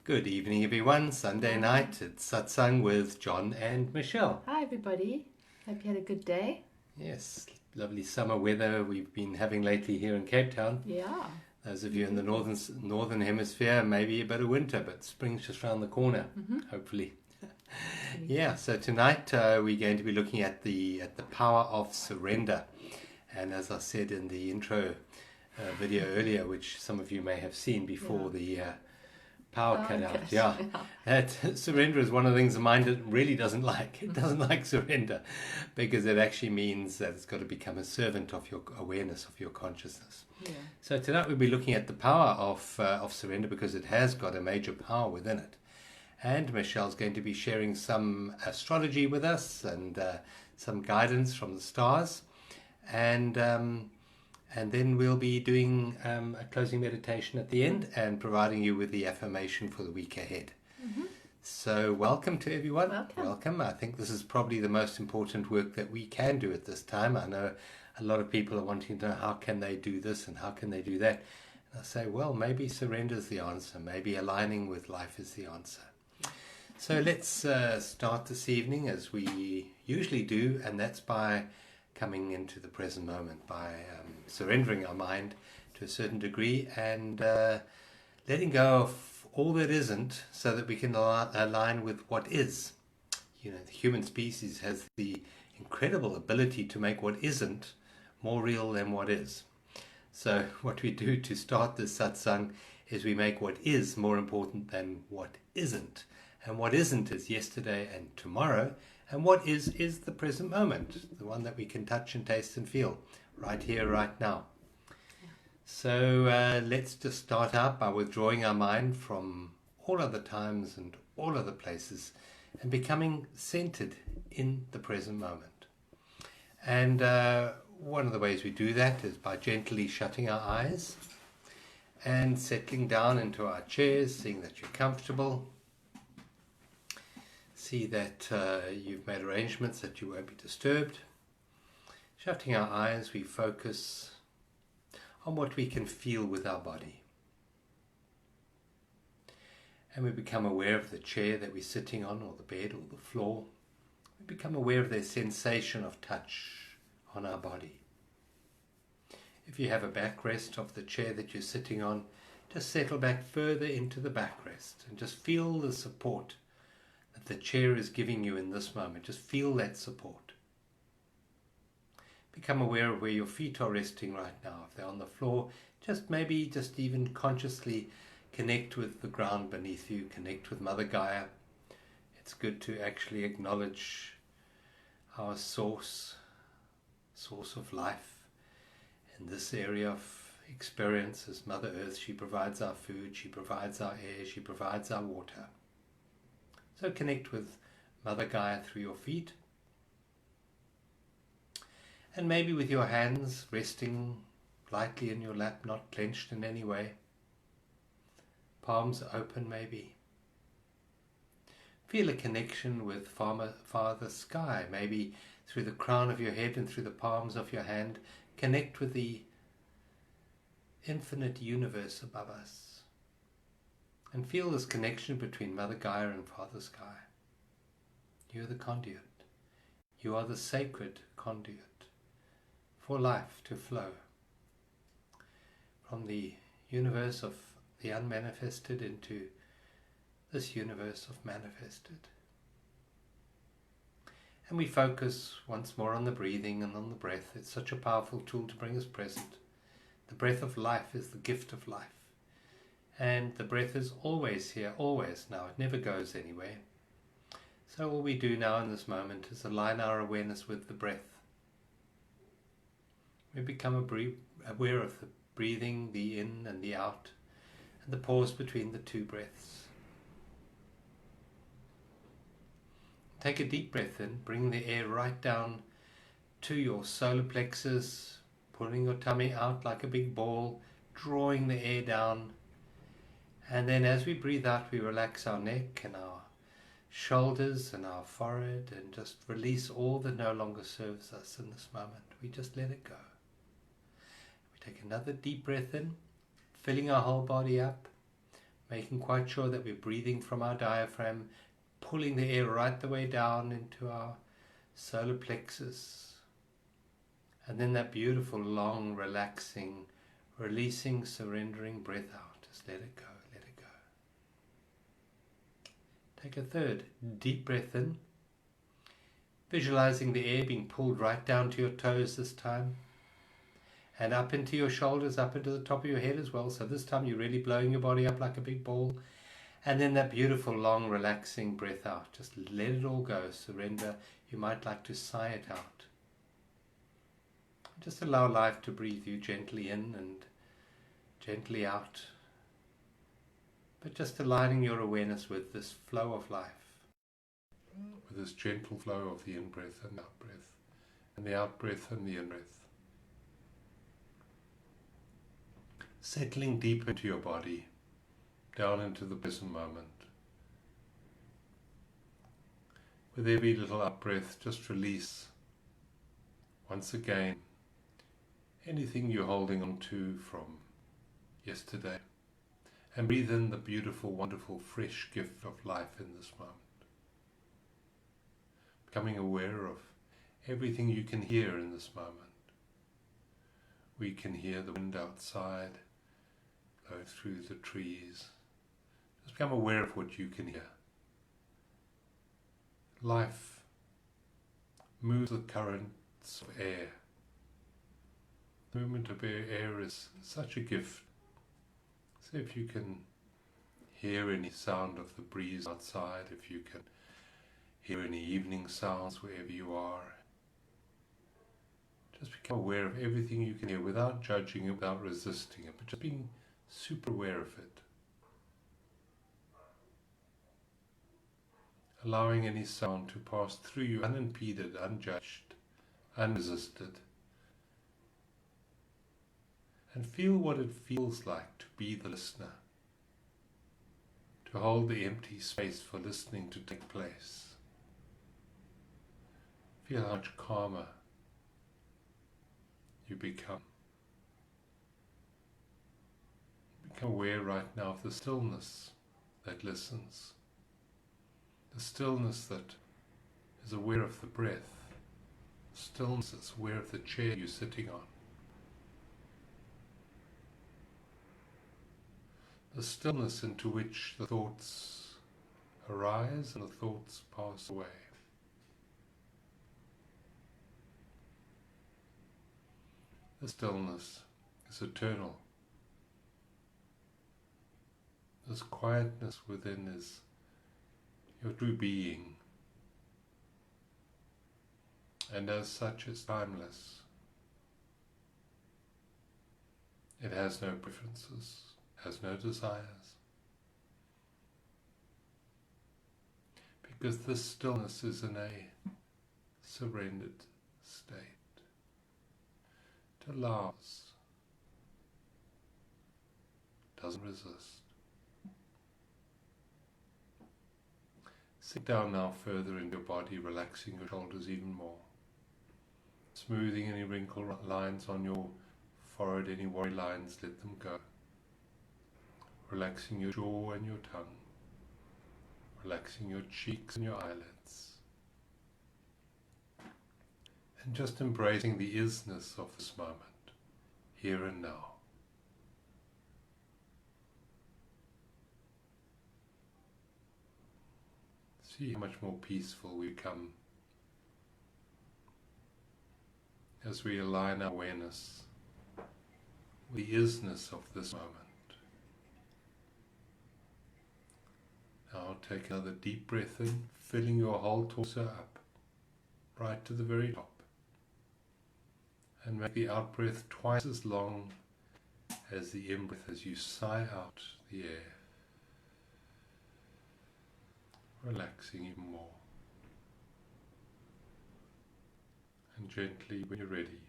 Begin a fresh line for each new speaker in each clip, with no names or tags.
Good evening, everyone. Sunday night, it's Satsang with John and Michelle.
Hi, everybody. Hope you had a good day.
Yes, lovely summer weather we've been having lately here in Cape Town.
Yeah.
Those of you in the northern hemisphere, maybe a bit of winter, but spring's just around the corner, hopefully. Yeah, so tonight we're going to be looking at the power of surrender. And as I said in the intro video earlier, which some of you may have seen before the power cut out. Yeah. That surrender is one of the things the mind really doesn't like. It doesn't like surrender because it actually means that it's got to become a servant of your awareness, of your consciousness.
Yeah.
So tonight we'll be looking at the power of surrender because it has got a major power within it. And Michelle's going to be sharing some astrology with us and some guidance from the stars. And then we'll be doing a closing meditation at the end and providing you with the affirmation for the week ahead. So welcome to everyone. Welcome. I think this is probably the most important work that we can do at this time. I know a lot of people are wanting to know how can they do this and how can they do that. And I say, well, maybe surrender is the answer. Maybe aligning with life is the answer. So let's start this evening as we usually do, and that's by coming into the present moment, by surrendering our mind to a certain degree and letting go of all that isn't so that we can align with what is. You know, the human species has the incredible ability to make what isn't more real than what is. So what we do to start this satsang is we make what is more important than what isn't. And what isn't is yesterday and tomorrow. And what is the present moment, the one that we can touch and taste and feel right here, right now. So let's just start out by withdrawing our mind from all other times and all other places and becoming centered in the present moment. And one of the ways we do that is by gently shutting our eyes and settling down into our chairs, seeing that you're comfortable. See that you've made arrangements that you won't be disturbed. Shutting our eyes, we focus on what we can feel with our body. And we become aware of the chair that we're sitting on, or the bed, or the floor. We become aware of the sensation of touch on our body. If you have a backrest of the chair that you're sitting on, just settle back further into the backrest and just feel the support that the chair is giving you in this moment. Just feel that support. Become aware of where your feet are resting right now. If they're on the floor, just even consciously connect with the ground beneath you, connect with Mother Gaia. It's good to actually acknowledge our source of life in this area of experience as Mother Earth. She provides our food, she provides our air, she provides our water. So connect with Mother Gaia through your feet. And maybe with your hands resting lightly in your lap, not clenched in any way. Palms open maybe. Feel a connection with Father Sky, maybe through the crown of your head and through the palms of your hand. Connect with the infinite universe above us. And feel this connection between Mother Gaia and Father Sky. You're the conduit. You are the sacred conduit for life to flow from the universe of the unmanifested into this universe of manifested. And we focus once more on the breathing and on the breath. It's such a powerful tool to bring us present. The breath of life is the gift of life. And the breath is always here, always now. It never goes anywhere. So all we do now in this moment is align our awareness with the breath. We become aware of the breathing, the in and the out, and the pause between the two breaths. Take a deep breath in, bring the air right down to your solar plexus, pulling your tummy out like a big ball, drawing the air down. And then as we breathe out, we relax our neck and our shoulders and our forehead and just release all that no longer serves us in this moment. We just let it go. We take another deep breath in, filling our whole body up, making quite sure that we're breathing from our diaphragm, pulling the air right the way down into our solar plexus. And then that beautiful, long, relaxing, releasing, surrendering breath out. Just let it go, let it go. Take a third deep breath in, visualizing the air being pulled right down to your toes this time, and up into your shoulders, up into the top of your head as well. So this time you're really blowing your body up like a big ball. And then that beautiful, long, relaxing breath out. Just let it all go, surrender. You might like to sigh it out. Just allow life to breathe you gently in and gently out. But just aligning your awareness with this flow of life. With this gentle flow of the in-breath and out-breath. And the out-breath and the in-breath. Settling deep into your body. Down into the present moment. With every little out-breath, just release. Once again, anything you're holding on to from yesterday, and breathe in the beautiful, wonderful, fresh gift of life in this moment. Becoming aware of everything you can hear in this moment. We can hear the wind outside, blowing through the trees. Just become aware of what you can hear. Life moves the currents of air. The movement of air is such a gift. So if you can hear any sound of the breeze outside, if you can hear any evening sounds wherever you are, just become aware of everything you can hear without judging it, without resisting it, but just being super aware of it. Allowing any sound to pass through you unimpeded, unjudged, unresisted. And feel what it feels like to be the listener, to hold the empty space for listening to take place. Feel how much calmer you become. Become aware right now of the stillness that listens, the stillness that is aware of the breath, the stillness that's aware of the chair you're sitting on. The stillness into which the thoughts arise and the thoughts pass away. The stillness is eternal. This quietness within is your true being, and as such it's timeless. It has no preferences. Has no desires, because this stillness is in a surrendered state. It allows, doesn't resist. Sit down now further in your body, relaxing your shoulders even more, smoothing any wrinkle lines on your forehead, any worry lines, let them go. Relaxing your jaw and your tongue, relaxing your cheeks and your eyelids, and just embracing the isness of this moment, here and now. See how much more peaceful we become as we align our awareness with the isness of this moment. Now take another deep breath in, filling your whole torso up, right to the very top. And make the out-breath twice as long as the in-breath as you sigh out the air. Relaxing even more. And gently, when you're ready,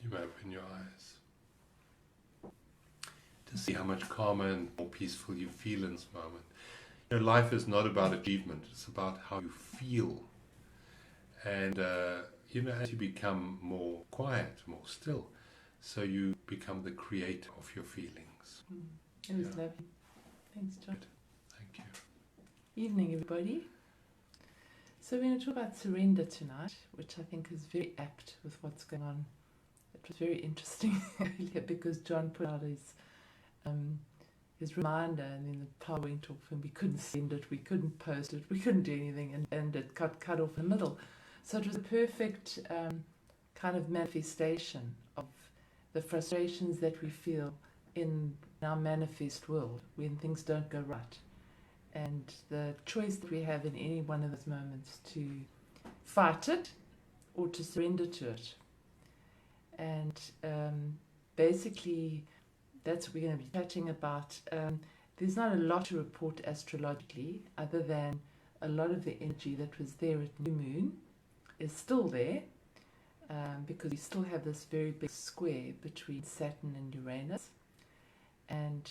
you may open your eyes. To see how much calmer and more peaceful you feel in this moment. You know, life is not about achievement, it's about how you feel. And, as you become more quiet, more still, so you become the creator of your feelings.
And it's lovely. Thanks, John.
Thank you.
Evening, everybody. So we're going to talk about surrender tonight, which I think is very apt with what's going on. It was very interesting earlier because John put out his reminder, and then the power went off, and we couldn't send it, we couldn't post it, we couldn't do anything, and it got cut off in the middle. So it was a perfect kind of manifestation of the frustrations that we feel in our manifest world when things don't go right, and the choice that we have in any one of those moments to fight it or to surrender to it. And basically that's what we're going to be chatting about. There's not a lot to report astrologically other than a lot of the energy that was there at new moon is still there, because we still have this very big square between Saturn and Uranus, and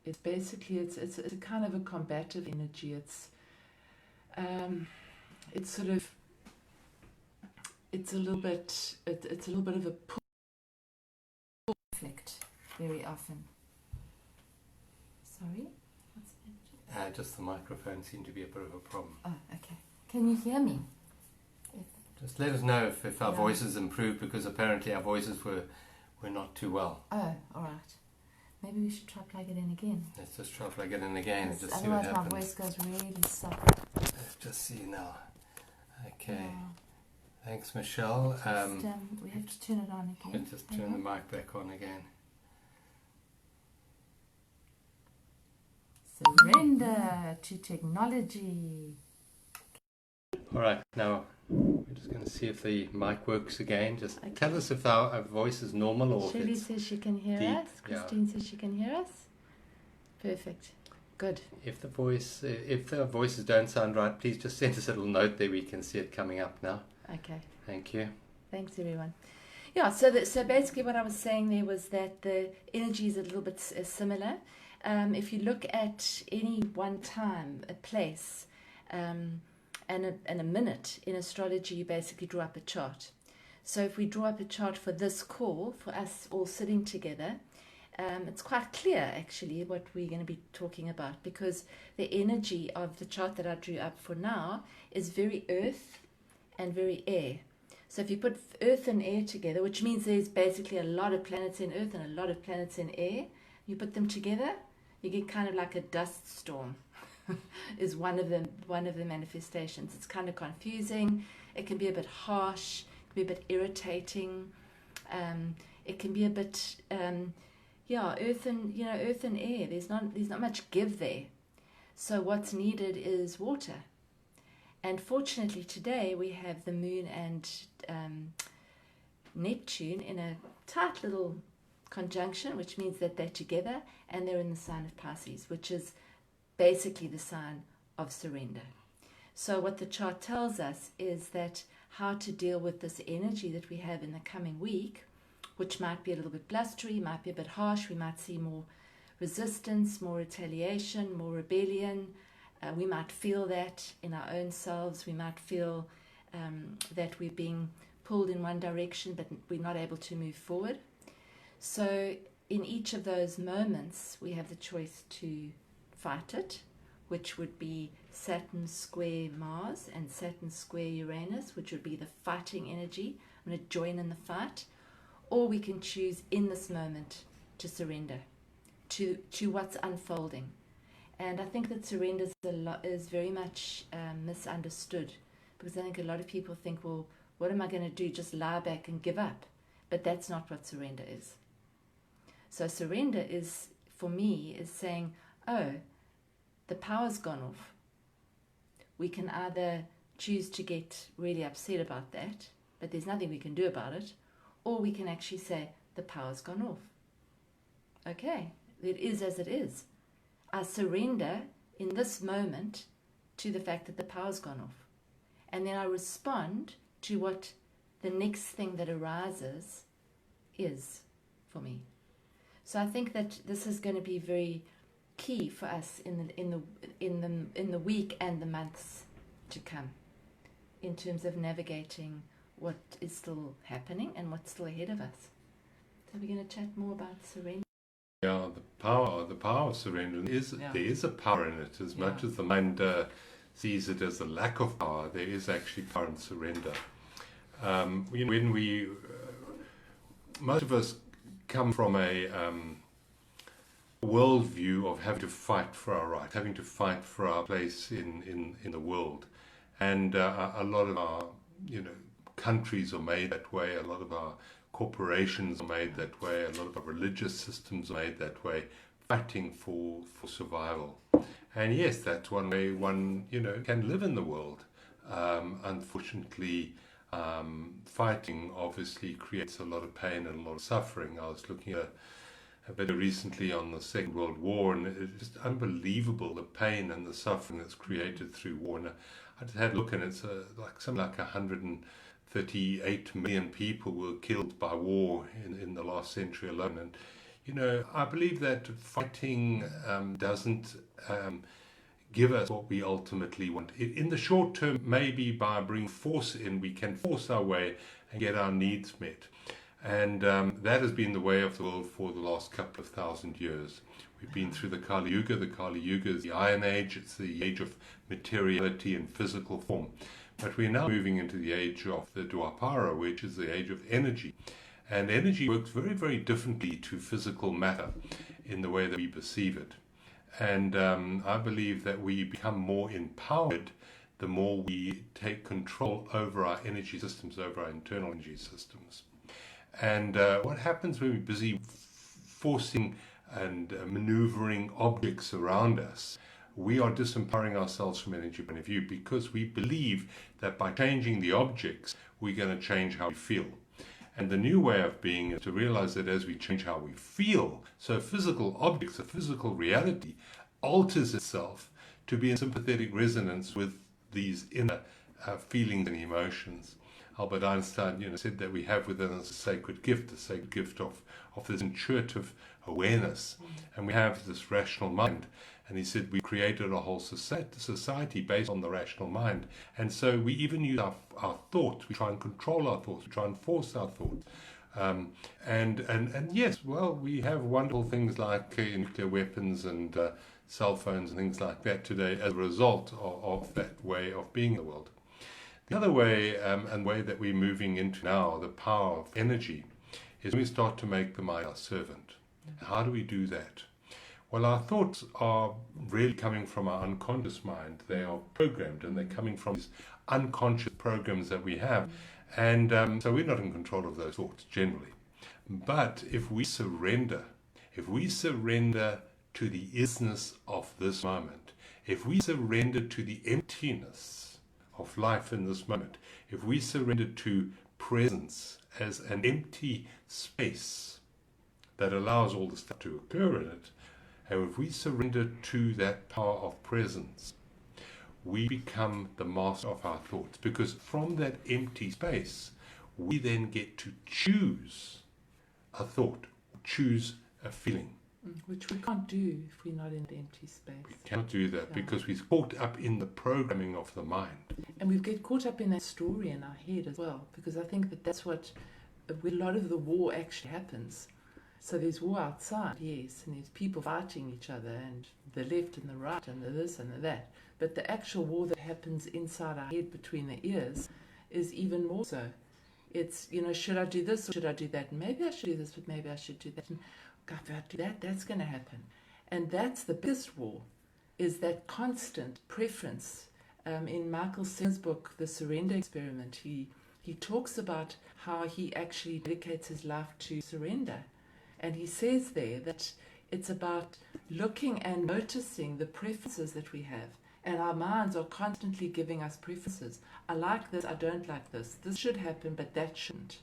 it's basically it's a kind of a combative energy. It's sort of it's a little bit of a pull conflict very often. Sorry, what's that?
Just the microphone seemed to be a bit of a problem.
Oh, okay. Can you hear me?
Just let us know if our voices improved, because apparently our voices were not too well.
Oh, all right. Maybe we should try plug it in again.
Let's just try plug it in again and just see what
otherwise
happens.
my voice goes really soft.
Let's just see now. Okay.
Yeah.
Thanks, Michelle.
We have to turn it on again.
Let's just turn the mic back on again.
Surrender to technology.
All right, now we're just going to see if the mic works again. Just tell us if our voice is normal or
Shirley
if it's
says she can hear
deep.
us. Christine says she can hear us. Perfect. Good.
If the voices don't sound right, please just send us a little note there. We can see it coming up now.
Okay.
Thank you.
Thanks, everyone. Yeah, so basically what I was saying there was that the energy is a little bit similar. If you look at any one time, a place, and a minute in astrology, you basically draw up a chart. So if we draw up a chart for this call, for us all sitting together, it's quite clear actually what we're going to be talking about, because the energy of the chart that I drew up for now is very earth and very air. So if you put earth and air together, which means there's basically a lot of planets in earth and a lot of planets in air, you put them together, you get kind of like a dust storm. Is one of the manifestations. It's kind of confusing. It can be a bit harsh. It can be a bit irritating. It can be a bit earth and air. There's not much give there. So what's needed is water. And fortunately today we have the moon and Neptune in a tight little conjunction, which means that they're together and they're in the sign of Pisces, which is basically the sign of surrender. So what the chart tells us is that how to deal with this energy that we have in the coming week, which might be a little bit blustery, might be a bit harsh. We might see more resistance, more retaliation, more rebellion. We might feel that in our own selves. We might feel that we're being pulled in one direction, but we're not able to move forward. So in each of those moments, we have the choice to fight it, which would be Saturn square Mars and Saturn square Uranus, which would be the fighting energy. I'm going to join in the fight. Or we can choose in this moment to surrender to what's unfolding. And I think that surrender is very much misunderstood, because I think a lot of people think, well, what am I going to do? Just lie back and give up. But that's not what surrender is. So surrender is, for me, is saying, oh, the power's gone off. We can either choose to get really upset about that, but there's nothing we can do about it, or we can actually say, the power's gone off. Okay, it is as it is. I surrender in this moment to the fact that the power's gone off. And then I respond to what the next thing that arises is for me. So I think that this is going to be very key for us in the week and the months to come, in terms of navigating what is still happening and what's still ahead of us. So we're going to chat more about surrender.
Yeah, the power of surrender is
Yeah.
there is a power in it. As much
Yeah.
as the mind sees it as a lack of power, there is actually power in surrender. When we, most of us come from a worldview of having to fight for our rights, having to fight for our place in the world, and a lot of our countries are made that way. A lot of our corporations are made that way. A lot of our religious systems are made that way, fighting for survival. And yes, that's one way one can live in the world. Unfortunately, fighting obviously creates a lot of pain and a lot of suffering. I was looking at a bit recently on the Second World War, and it's just unbelievable the pain and the suffering that's created through war. And I just had a look, and it's something like 138 million people were killed by war in the last century alone. And I believe that fighting doesn't give us what we ultimately want. In the short term, maybe by bringing force in, we can force our way and get our needs met. And that has been the way of the world for the last couple of thousand years. We've been through the Kali Yuga. The Kali Yuga is the Iron Age. It's the age of materiality and physical form. But we're now moving into the age of the Dwapara, which is the age of energy. And energy works very, very differently to physical matter in the way that we perceive it. And I believe that we become more empowered the more we take control over our energy systems, over our internal energy systems. And what happens when we're busy forcing and maneuvering objects around us, we are disempowering ourselves from an energy point of view, because we believe that by changing the objects, we're going to change how we feel. And the new way of being is to realize that as we change how we feel, so physical objects, a physical reality, alters itself to be in sympathetic resonance with these inner feelings and emotions. Albert Einstein, said that we have within us a sacred gift of this intuitive awareness, and we have this rational mind. And he said we created a whole society based on the rational mind, and so we even use our thoughts. We try and control our thoughts. We try and force our thoughts. And yes, well, we have wonderful things like nuclear weapons and cell phones and things like that today as a result of that way of being in the world. The other way, and way that we're moving into now, the power of energy, is when we start to make the mind our servant. How do we do that? Well, our thoughts are really coming from our unconscious mind. They are programmed, and they're coming from these unconscious programs that we have. And so we're not in control of those thoughts generally. But if we surrender to the isness of this moment, if we surrender to the emptiness of life in this moment, if we surrender to presence as an empty space that allows all the stuff to occur in it, and if we surrender to that power of presence, we become the master of our thoughts, because from that empty space, we then get to choose a thought, choose a feeling.
Which we can't do if we're not in the empty space.
We cannot do that because we're caught up in the programming of the mind.
And we get caught up in that story in our head as well, because I think that's where a lot of the war actually happens. So there's war outside, yes, and there's people fighting each other, and the left and the right, and the this and the that. But the actual war that happens inside our head between the ears is even more so. It's, should I do this or should I do that? Maybe I should do this, but maybe I should do that. And God, if I do that, that's going to happen. And that's the biggest war, is that constant preference. In Michael Singer's book, The Surrender Experiment, he talks about how he actually dedicates his life to surrender. And he says there that it's about looking and noticing the preferences that we have. And our minds are constantly giving us preferences. I like this, I don't like this. This should happen, but that shouldn't.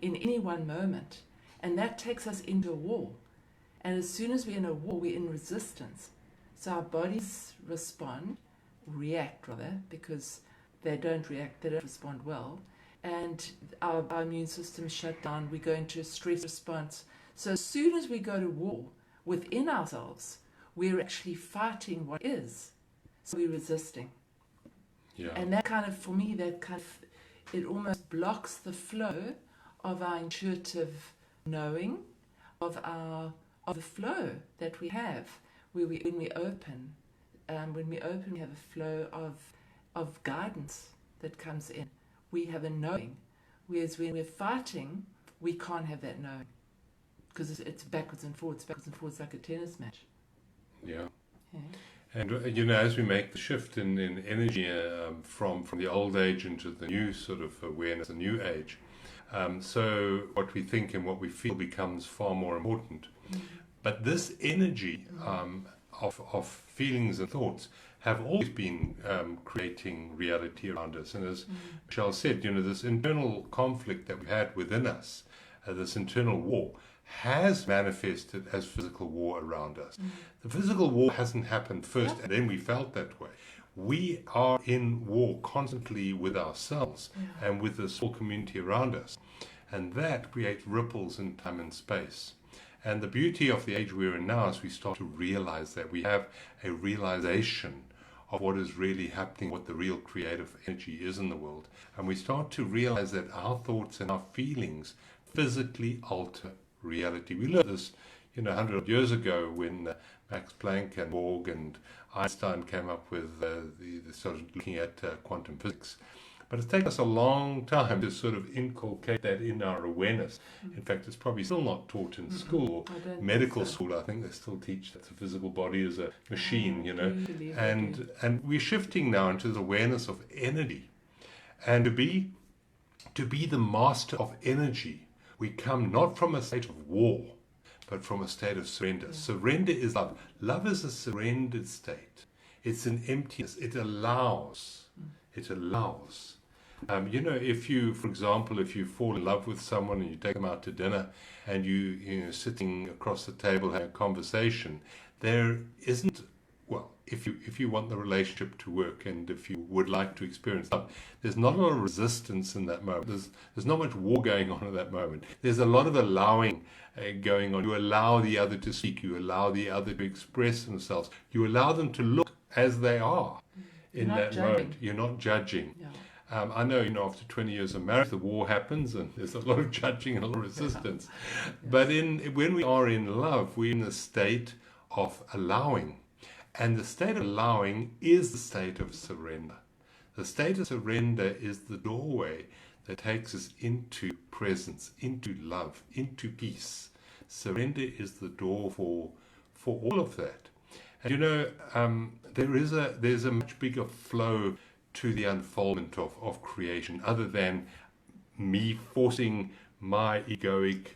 In any one moment. And that takes us into a war. And as soon as we're in a war, we're in resistance. So our bodies react, because they don't respond well. And our immune system shut down. We go into a stress response. So as soon as we go to war within ourselves, we're actually fighting what is. So we're resisting.
Yeah.
And that for me, it almost blocks the flow of our intuitive knowing, of our of the flow that we have when we open. When we open, we have a flow of guidance that comes in. We have a knowing. Whereas when we're fighting, we can't have that knowing. Because it's backwards and forwards like a tennis match.
Yeah.
Yeah.
And, as we make the shift in energy from the old age into the new sort of awareness, the new age, so what we think and what we feel becomes far more important. But this energy of feelings and thoughts have always been creating reality around us. And as Michelle said, this internal conflict that we had within us, this internal war, has manifested as physical war around us. The physical war hasn't happened first and then we felt that way. We are in war constantly with ourselves and with the soul community around us. And that creates ripples in time and space. And the beauty of the age we're in now is we start to realize that we have a realization of what is really happening, what the real creative energy is in the world. And we start to realize that our thoughts and our feelings physically alter reality. We learned this, 100 years ago when Max Planck and Borg and Einstein came up with they started looking at quantum physics. But it's taken us a long time to sort of inculcate that in our awareness. In fact, it's probably still not taught in school, medical school. I think they still teach that the physical body is a machine, And we're shifting now into the awareness of energy. And to be the master of energy, we come not from a state of war, but from a state of surrender. Surrender is love. Love is a surrendered state. It's an emptiness. It allows. It allows. If you, for example, if you fall in love with someone and you take them out to dinner and you sitting across the table having a conversation, there isn't, well, if you want the relationship to work and if you would like to experience love, there's not a lot of resistance in that moment. There's not much war going on at that moment. There's a lot of allowing going on. You allow the other to speak. You allow the other to express themselves. You allow them to look as they are in that moment. You're not judging. Yeah. I know, after 20 years of marriage, the war happens and there's a lot of judging and a lot of resistance. Yeah. But when we are in love, we're in a state of allowing. And the state of allowing is the state of surrender. The state of surrender is the doorway that takes us into presence, into love, into peace. Surrender is the door for all of that. And there's a much bigger flow to the unfoldment of creation, other than me forcing my egoic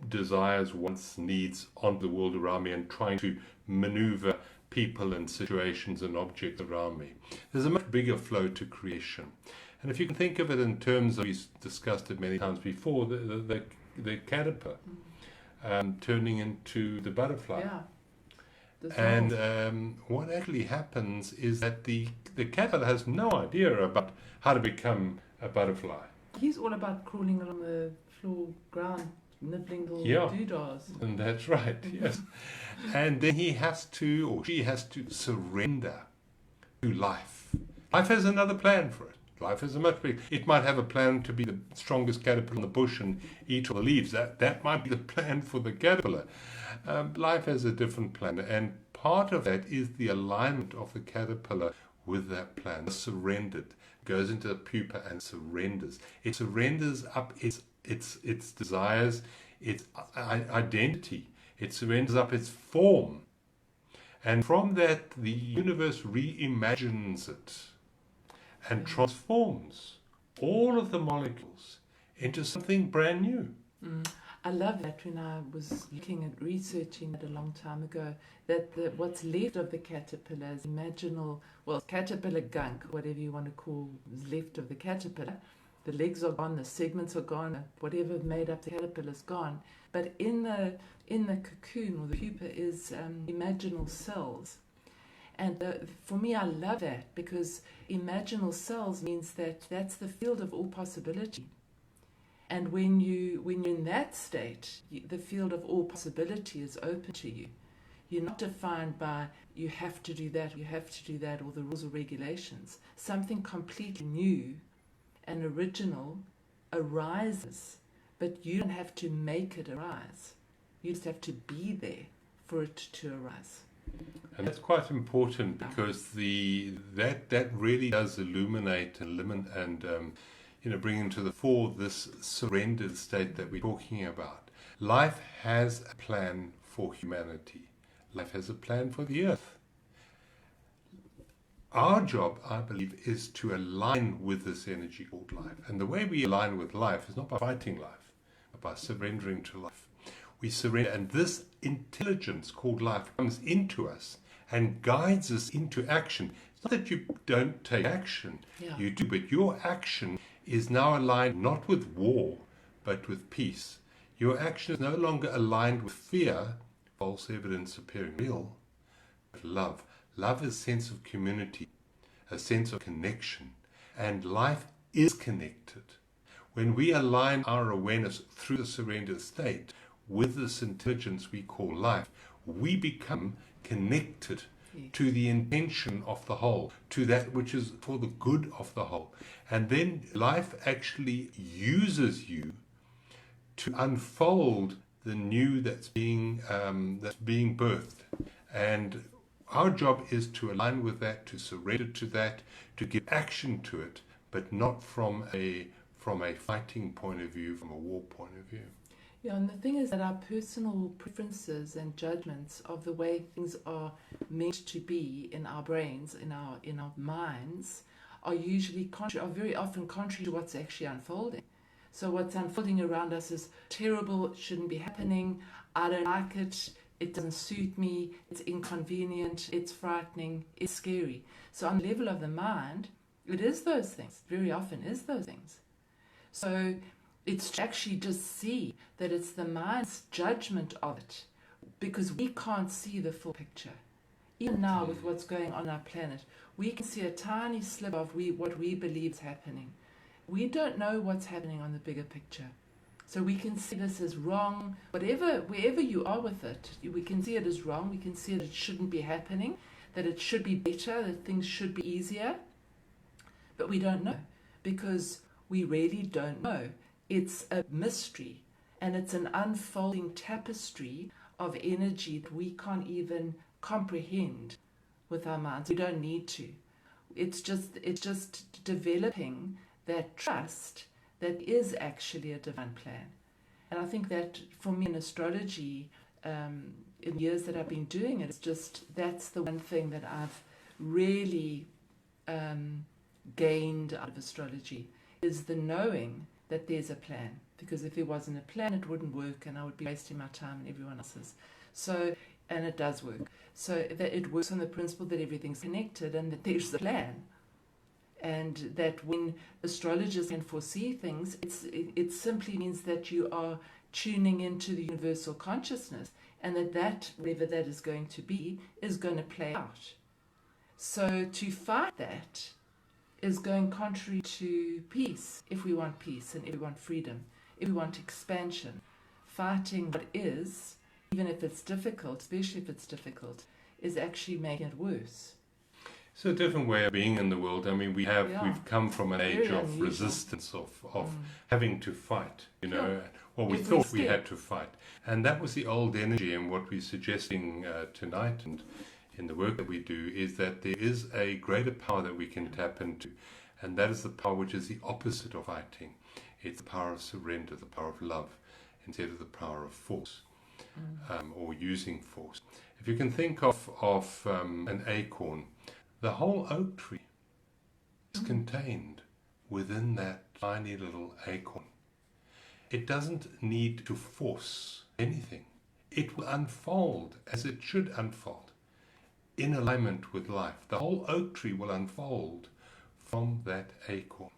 desires, wants, needs onto the world around me and trying to maneuver people and situations and objects around me. There's a much bigger flow to creation. And if you can think of it in terms of, we've discussed it many times before, the caterpillar turning into the butterfly.
Yeah.
And what actually happens is that the caterpillar has no idea about how to become a butterfly.
He's all about crawling along the floor ground, nibbling little doodahs.
And that's right, yes. And then he has to, or she has to, surrender to life. Life has another plan for it. Life is a much bigger. It might have a plan to be the strongest caterpillar in the bush and eat all the leaves. That might be the plan for the caterpillar. Life has a different plan, and part of that is the alignment of the caterpillar with that plan. Surrendered, goes into the pupa and surrenders. It surrenders up its desires, its identity. It surrenders up its form, and from that the universe reimagines it and transforms all of the molecules into something brand new.
I love that. When I was looking at researching it a long time ago, that what's left of the caterpillar is caterpillar gunk, whatever you want to call is left of the caterpillar. The legs are gone, the segments are gone, whatever made up the caterpillar is gone. But in the cocoon or the pupa is imaginal cells. And for me, I love that, because imaginal cells means that's the field of all possibility. And when you're in that state, the field of all possibility is open to you. You're not defined by you have to do that, or the rules or regulations. Something completely new and original arises, but you don't have to make it arise.
You just have to be there for it to arise.
And that's quite important, because that really does illuminate and bring into the fore this surrendered state that we're talking about. Life has a plan for humanity. Life has a plan for the earth. Our job, I believe, is to align with this energy called life. And the way we align with life is not by fighting life, but by surrendering to life. We surrender, and this intelligence called life comes into us and guides us into action. It's not that you don't take action, you do, but your action is now aligned not with war, but with peace. Your action is no longer aligned with fear, false evidence appearing real, but love. Love is a sense of community, a sense of connection, and life is connected. When we align our awareness through the surrender state with this intelligence we call life, we become connected to the intention of the whole, to that which is for the good of the whole. And then life actually uses you to unfold the new that's being birthed. And our job is to align with that, to surrender to that, to give action to it, but not from a fighting point of view, from a war point of view.
Yeah, and the thing is that our personal preferences and judgments of the way things are meant to be in our brains, in our minds, are very often contrary to what's actually unfolding. So what's unfolding around us is terrible, it shouldn't be happening, I don't like it, it doesn't suit me, it's inconvenient, it's frightening, it's scary. So on the level of the mind, it is those things, very often is those things. So it's to actually just see that it's the mind's judgment of it, because we can't see the full picture. Even now with what's going on our planet, we can see a tiny slip of what we believe is happening. We don't know what's happening on the bigger picture. So we can see this as wrong, wherever you are with it, we can see it as wrong, we can see that it shouldn't be happening, that it should be better, that things should be easier. But we don't know, because we really don't know. It's a mystery, and it's an unfolding tapestry of energy that we can't even comprehend with our minds. We don't need to. It's just developing that trust that is actually a divine plan. And I think that for me in astrology, in years that I've been doing it, that's the one thing that I've really gained out of astrology, is the knowing that there's a plan. Because if there wasn't a plan, it wouldn't work, and I would be wasting my time and everyone else's. And it does work. So that it works on the principle that everything's connected and that there's a plan. And that when astrologers can foresee things, it simply means that you are tuning into the universal consciousness, and that whatever that is going to be is going to play out. So to fight that is going contrary to peace, if we want peace and if we want freedom, if we want expansion. Fighting what is, even if it's difficult, especially if it's difficult, is actually making it worse.
It's a different way of being in the world. I mean, we've come from an age of unusual resistance, of having to fight, we thought we had to fight. And that was the old energy, and what we're suggesting tonight and in the work that we do is that there is a greater power that we can tap into, and that is the power which is the opposite of fighting. It's the power of surrender, the power of love, instead of the power of force, or using force. If you can think of an acorn, the whole oak tree is contained within that tiny little acorn. It doesn't need to force anything. It will unfold as it should unfold, in alignment with life. The whole oak tree will unfold from that acorn.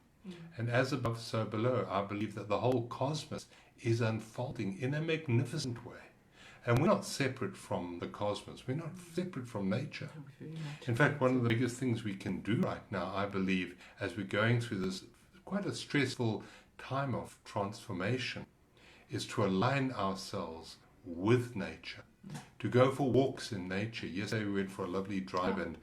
And as above, so below, I believe that the whole cosmos is unfolding in a magnificent way. And we're not separate from the cosmos. We're not separate from nature. In fact, one of the biggest things we can do right now, I believe, as we're going through this quite a stressful time of transformation, is to align ourselves with nature, to go for walks in nature. Yesterday we went for a lovely drive, and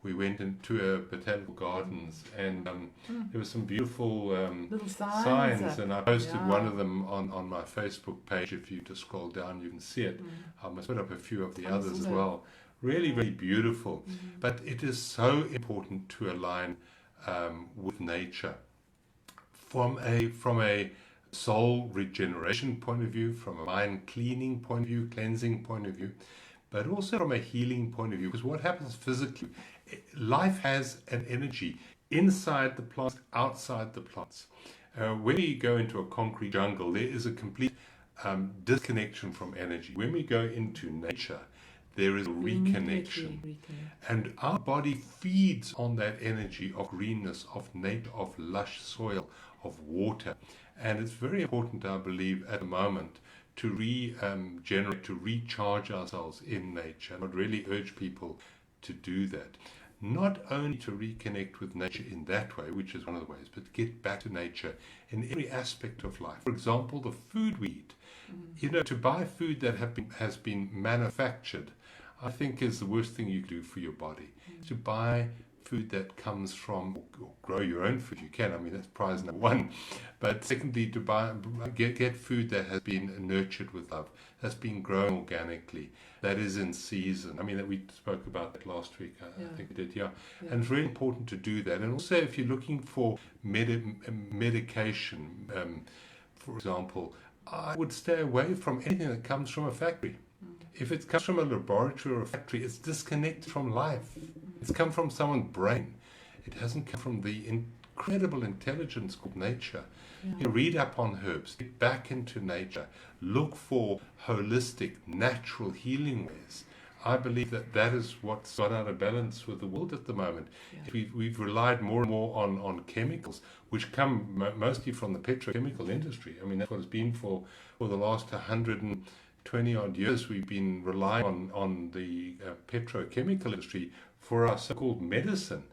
we went into a botanical gardens, and there were some beautiful
Little
signs, and I posted
Yeah.
one of them on my Facebook page. If you just scroll down, you can see it. I must put up a few of the
I
others as
saw.
well. Really, really beautiful. But it is so important to align with nature from a soul regeneration point of view, from a mind cleaning point of view, cleansing point of view, but also from a healing point of view. Because what happens physically, life has an energy inside the plants, outside the plants. When we go into a concrete jungle, there is a complete disconnection from energy. When we go into nature, there is a reconnection. And our body feeds on that energy of greenness, of nature, of lush soil, of water. And it's very important, I believe, at the moment to regenerate, to recharge ourselves in nature. And I'd really urge people to do that. Not only to reconnect with nature in that way, which is one of the ways, but get back to nature in every aspect of life. For example, the food we eat. You know, to buy food that has been manufactured, I think is the worst thing you can do for your body. To buy food that comes from, or grow your own food, you can. I mean, that's prize number one. But secondly, to get food that has been nurtured with love, that's been grown organically, that is in season. I mean, that we spoke about that last week, I think we did, yeah. And it's really important to do that. And also, if you're looking for medication, for example, I would stay away from anything that comes from a factory. If it comes from a laboratory or a factory, it's disconnected from life. It's come from someone's brain. It hasn't come from the incredible intelligence called nature. You know, read up on herbs, get back into nature, look for holistic, natural healing ways. I believe that is what's got out of balance with the world at the moment. We've relied more and more on chemicals, which come mostly from the petrochemical industry. I mean, that's what it's been for the last 120 odd years. We've been relying on the petrochemical industry for our so-called medicine.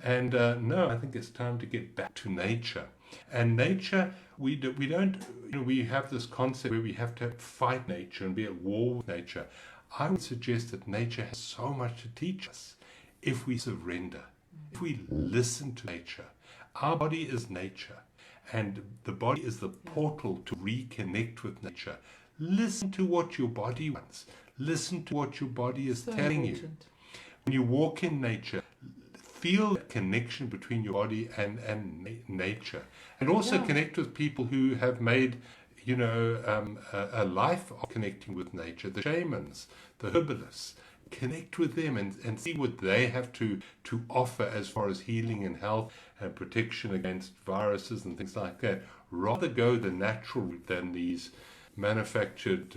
And no, I think it's time to get back to nature. And nature, we don't, you know, we have this concept where we have to fight nature and be at war with nature. I would suggest that nature has so much to teach us if we surrender, if we listen to nature. Our body is nature, and the body is the portal to reconnect with nature. Listen to what your body wants. Listen to what your body is telling you. When you walk in nature, feel the connection between your body and nature. And also connect with people who have made, you know, a life of connecting with nature. The shamans, the herbalists. Connect with them and see what they have to offer as far as healing and health and protection against viruses and things like that. Rather go the natural route than these manufactured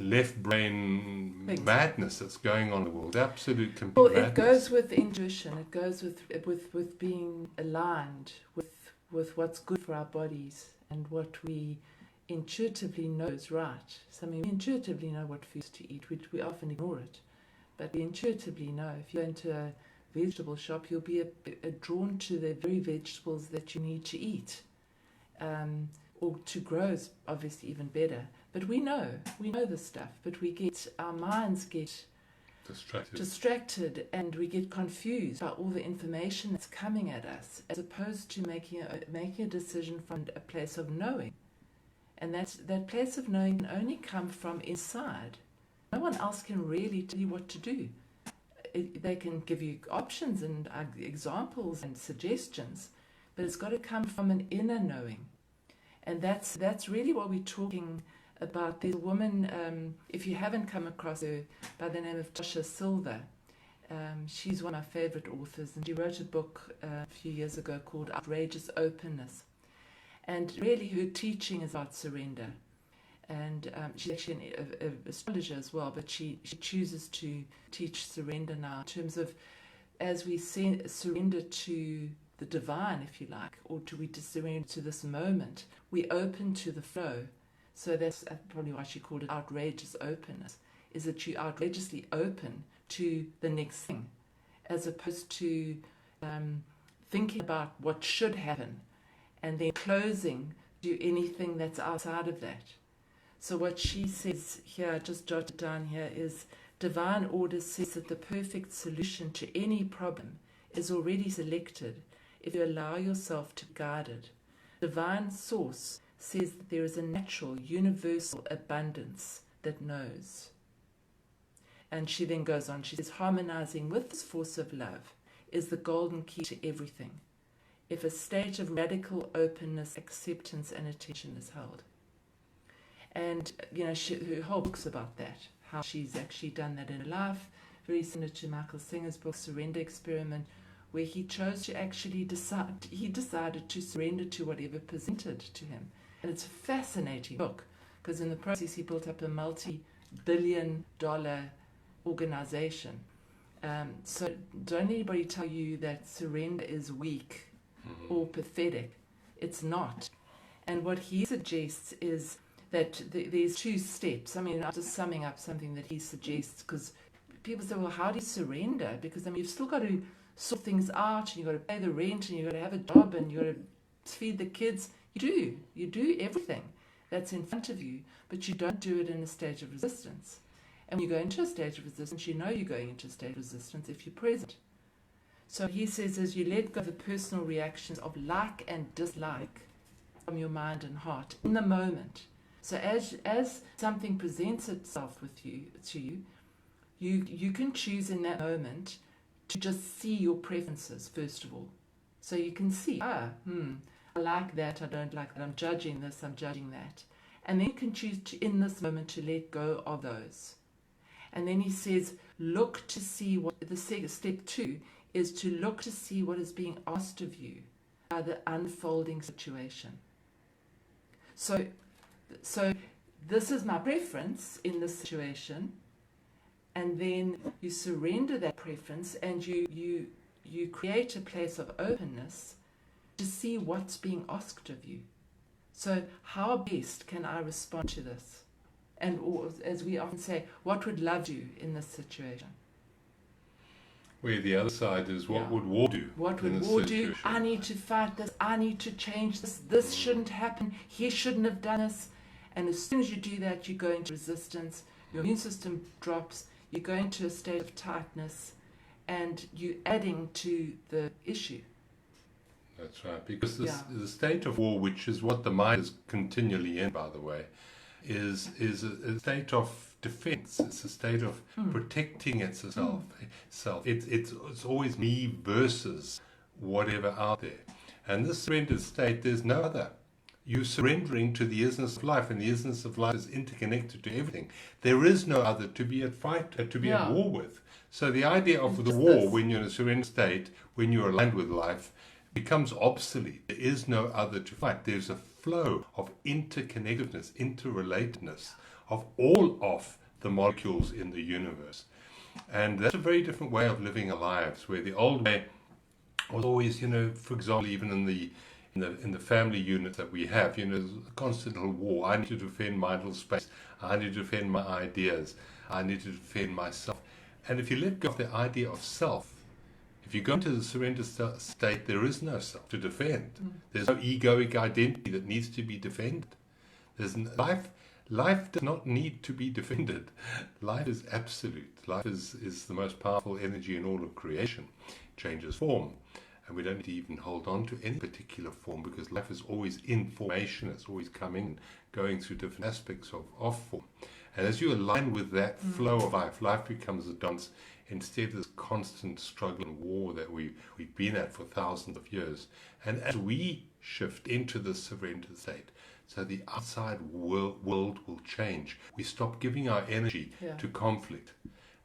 left brain madness that's going on in the world. Absolute complete madness.
It goes with intuition. It goes with being aligned with what's good for our bodies and what we intuitively know is right. So, I mean, we intuitively know what foods to eat. We often ignore it, but we intuitively know. If you go into a vegetable shop, you'll be drawn to the very vegetables that you need to eat, or to grow is obviously even better. But we know this stuff, but our minds get distracted and we get confused by all the information that's coming at us, as opposed to making a decision from a place of knowing. And that place of knowing can only come from inside. No one else can really tell you what to do. They can give you options and examples and suggestions, but it's got to come from an inner knowing. And that's really what we're talking about. There's a woman, if you haven't come across her, by the name of Tasha Silver. She's one of my favorite authors, and she wrote a book a few years ago called Outrageous Openness. And really her teaching is about surrender. And she's actually an astrologer as well, but she chooses to teach surrender now in terms of, as we surrender to the divine, if you like, or we surrender to this moment, we open to the flow. So that's probably why she called it outrageous openness, is that you outrageously open to the next thing, as opposed to thinking about what should happen and then closing to anything that's outside of that. So what she says here, just jot it down here, is Divine order says that the perfect solution to any problem is already selected if you allow yourself to be guided. Divine source says that there is a natural, universal abundance that knows. And she then goes on, she says, harmonizing with this force of love is the golden key to everything, if a state of radical openness, acceptance, and attention is held. And, her whole book's about that, how she's actually done that in her life, very similar to Michael Singer's book, Surrender Experiment, where he chose to actually decided to surrender to whatever presented to him. And it's a fascinating book, because in the process he built up a multi-billion-dollar organization. So don't anybody tell you that surrender is weak or pathetic. It's not. And what he suggests is that there's two steps. I mean, I'm just summing up something that he suggests, because people say, well, how do you surrender? Because, you've still got to sort things out, and you've got to pay the rent, and you've got to have a job, and you've got to feed the kids. You do everything that's in front of you, but you don't do it in a state of resistance. And when you go into a state of resistance, you know you're going into a state of resistance if you're present. So he says, as you let go of the personal reactions of like and dislike from your mind and heart in the moment. So as something presents itself to you, you can choose in that moment to just see your preferences, first of all. So you can see, I like that, I don't like that, I'm judging this, I'm judging that. And then you can choose to, in this moment, to let go of those. And then he says, look to see what, step 2 is to look to see what is being asked of you by the unfolding situation. So this is my preference in this situation, and then you surrender that preference, and you create a place of openness to see what's being asked of you. So how best can I respond to this? And or, as we often say, what would love do in this situation?
Where the other side is, what would war do?
What would war do? I need to fight this. I need to change this. This shouldn't happen. He shouldn't have done this. And as soon as you do that, you go into resistance. Your immune system drops. You go into a state of tightness, and you're adding to the issue.
That's right, because the state of war, which is what the mind is continually in, by the way, is a state of defense. It's a state of protecting itself. It's always me versus whatever out there. And this surrendered state, there's no other. You're surrendering to the isness of life, and the isness of life is interconnected to everything. There is no other to be at war with. So the idea of the war, when you're in a surrender state, when you're aligned with life, becomes obsolete. There is no other to fight. There's a flow of interconnectedness, interrelatedness of all of the molecules in the universe. And that's a very different way of living our lives, where the old way was always, for example, even in the family unit that we have, there's a constant little war. I need to defend my little space. I need to defend my ideas. I need to defend myself. And if you let go of the idea of self, if you go into the surrender state, there is no self to defend. There's no egoic identity that needs to be defended. Life does not need to be defended. Life is absolute. Life is the most powerful energy in all of creation. It changes form. And we don't need to even hold on to any particular form, because life is always in formation. It's always coming, going through different aspects of form. And as you align with that flow of life, life becomes a dance instead of this constant struggle and war that we've been at for thousands of years. And as we shift into the surrender state, so the outside world will change. We stop giving our energy to conflict,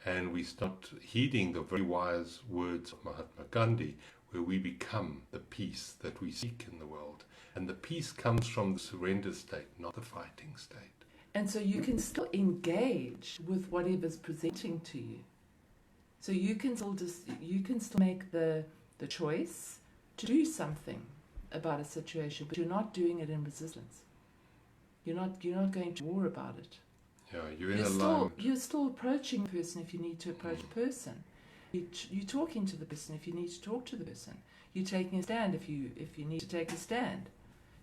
and we start heeding the very wise words of Mahatma Gandhi, where we become the peace that we seek in the world. And the peace comes from the surrender state, not the fighting state.
And so you can still engage with whatever's presenting to you. So you can still make the choice to do something about a situation, but you're not doing it in resistance. You're not going to war about it.
Yeah, you're
still approaching the person if you need to approach a person. You're talking to the person if you need to talk to the person. You're taking a stand if you need to take a stand.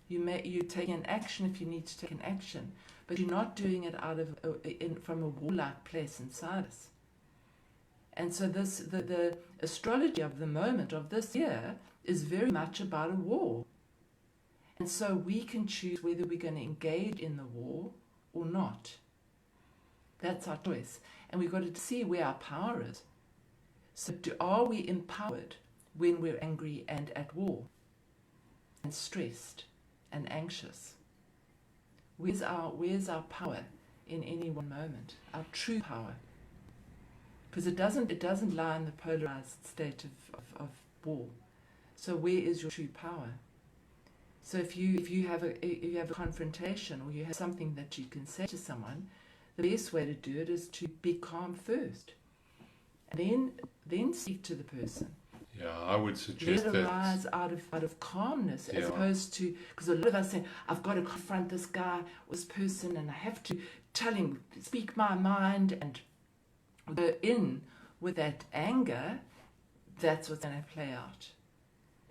You're taking an action if you need to take an action, but you're not doing it from a warlike place inside us. And so the astrology of the moment of this year is very much about a war. And so we can choose whether we're going to engage in the war or not. That's our choice. And we've got to see where our power is. So are we empowered when we're angry and at war and stressed and anxious? Where's our power in any one moment? Our true power. Because it doesn't lie in the polarized state of war. So where is your true power? So if you have a confrontation, or you have something that you can say to someone, the best way to do it is to be calm first, and then speak to the person.
Yeah, I would suggest
let it arise out of calmness, as opposed to, because a lot of us say, I've got to confront this guy or this person, and I have to tell him, speak my mind, and go in with that anger. That's what's going to play out,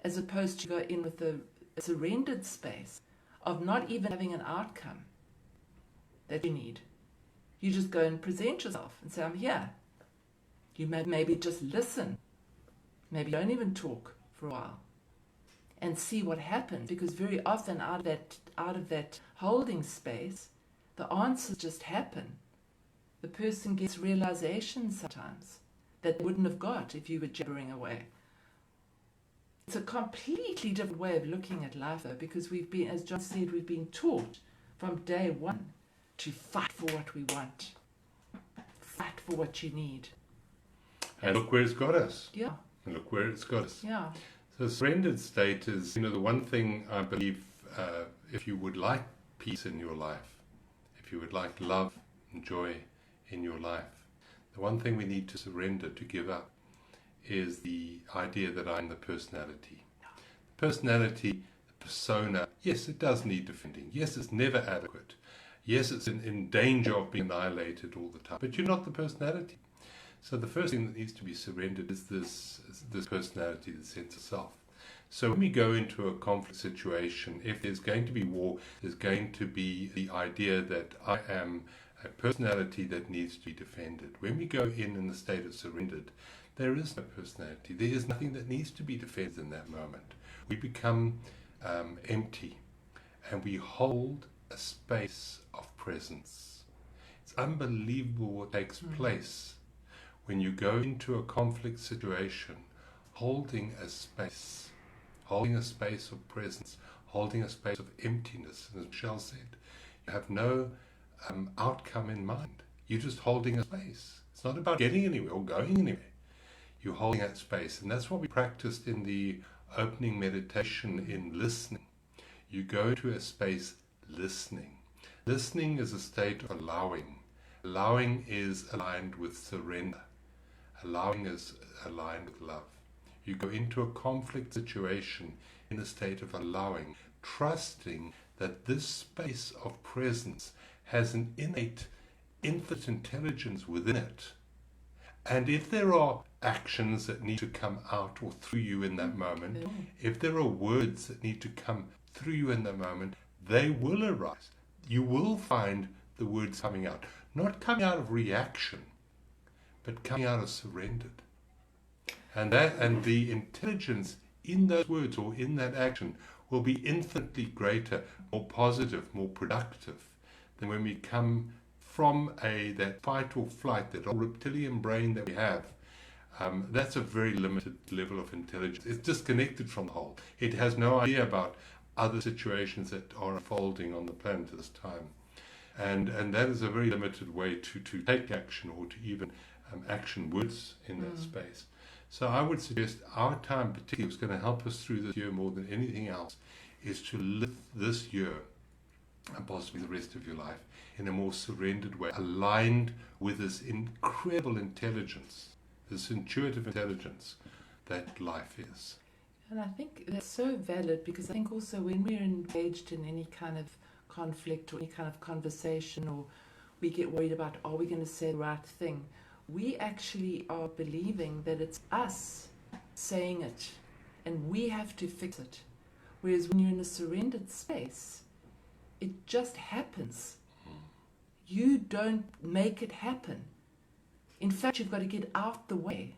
as opposed to go in with the surrendered space of not even having an outcome that you need. You just go and present yourself and say, I'm here. You maybe just listen. Maybe don't even talk for a while and see what happens, because very often out of that holding space, the answers just happen. The person gets realizations sometimes that they wouldn't have got if you were jabbering away. It's a completely different way of looking at life, though, because we've been, as John said, we've been taught from day one to fight for what we want, fight for what you need.
And look where it's got us.
Yeah.
And look where it's got us.
Yeah.
So surrendered state is, the one thing I believe, if you would like peace in your life, if you would like love and joy in your life, the one thing we need to surrender, to give up, is the idea that I'm the personality. The personality, the persona, yes, it does need defending. Yes, it's never adequate. Yes, it's in danger of being annihilated all the time. But you're not the personality. So the first thing that needs to be surrendered is this personality, the sense of self. So when we go into a conflict situation, if there's going to be war, there's going to be the idea that I am a personality that needs to be defended. When we go in the state of surrendered, there is no personality. There is nothing that needs to be defended in that moment. We become empty, and we hold a space of presence. It's unbelievable what takes place when you go into a conflict situation, holding a space of presence, holding a space of emptiness. As Michelle said, you have no outcome in mind. You're just holding a space. It's not about getting anywhere or going anywhere. You're holding that space. And that's what we practiced in the opening meditation in listening. You go to a space listening. Listening is a state of allowing. Allowing is aligned with surrender. Allowing is aligned with love. You go into a conflict situation in a state of allowing, trusting that this space of presence has an innate, infinite intelligence within it. And if there are actions that need to come out or through you in that moment, if there are words that need to come through you in that moment, they will arise. You will find the words coming out, not coming out of reaction, but coming out of surrendered. And the intelligence in those words or in that action will be infinitely greater, more positive, more productive than when we come from that fight or flight, that old reptilian brain that we have. That's a very limited level of intelligence. It's disconnected from the whole. It has no idea about other situations that are unfolding on the planet at this time. And that is a very limited way to take action, or to even action words in that space. So I would suggest our time particularly, is going to help us through this year more than anything else, is to live this year, and possibly the rest of your life, in a more surrendered way, aligned with this incredible intelligence, this intuitive intelligence that life is.
And I think that's so valid, because I think also when we're engaged in any kind of conflict or any kind of conversation, or we get worried about, are we going to say the right thing, we actually are believing that it's us saying it and we have to fix it. Whereas when you're in a surrendered space, it just happens. You don't make it happen. In fact, you've got to get out the way.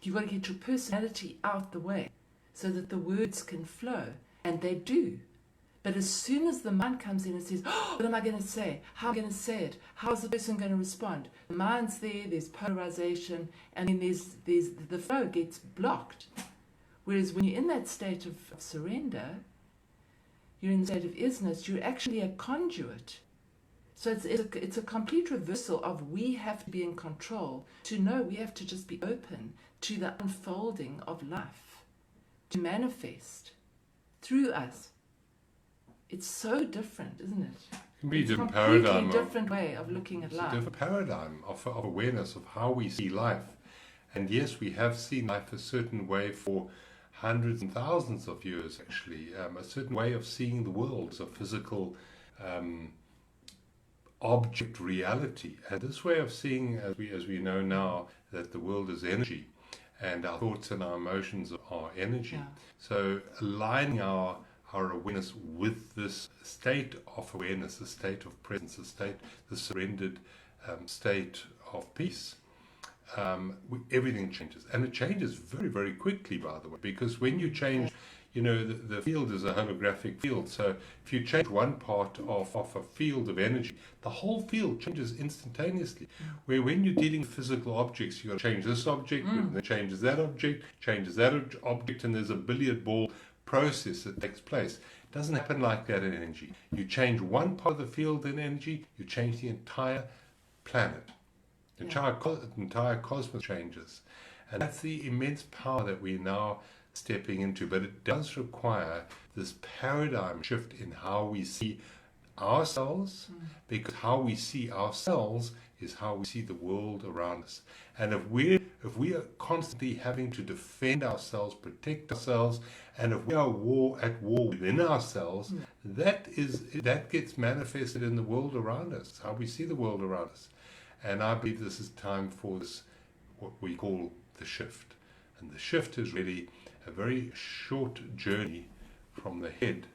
You've got to get your personality out the way so that the words can flow, and they do. But as soon as the mind comes in and says, oh, what am I going to say? How am I going to say it? How's the person going to respond? The mind's there's polarization, and then the flow gets blocked. Whereas when you're in that state of surrender, you're in the state of isness, you're actually a conduit. So it's a complete reversal of we have to be in control, to know we have to just be open to the unfolding of life, to manifest through us. It's so different, isn't it?
It's a
completely different way of looking at life.
It's a different paradigm of awareness of how we see life. And yes, we have seen life a certain way for hundreds and thousands of years, actually. A certain way of seeing the world as a physical object reality. And this way of seeing, as we know now, that the world is energy, and our thoughts and our emotions are energy.
Yeah.
So aligning our awareness with this state of awareness, the state of presence, the surrendered state of peace, everything changes. And it changes very, very quickly, by the way, because when you change, the field is a holographic field. So if you change one part of a field of energy, the whole field changes instantaneously. Where when you're dealing with physical objects, you've got to change this object, then changes that object, and there's a billiard ball process that takes place. It doesn't happen like that in energy. You change one part of the field in energy, you change the entire planet. The entire cosmos changes. And that's the immense power that we're now stepping into. But it does require this paradigm shift in how we see ourselves, because how we see ourselves is how we see the world around us. And if we are constantly having to defend ourselves, protect ourselves, and if we are at war within ourselves, that gets manifested in the world around us, how we see the world around us. And I believe this is time for this, what we call the shift. And the shift is really a very short journey from the head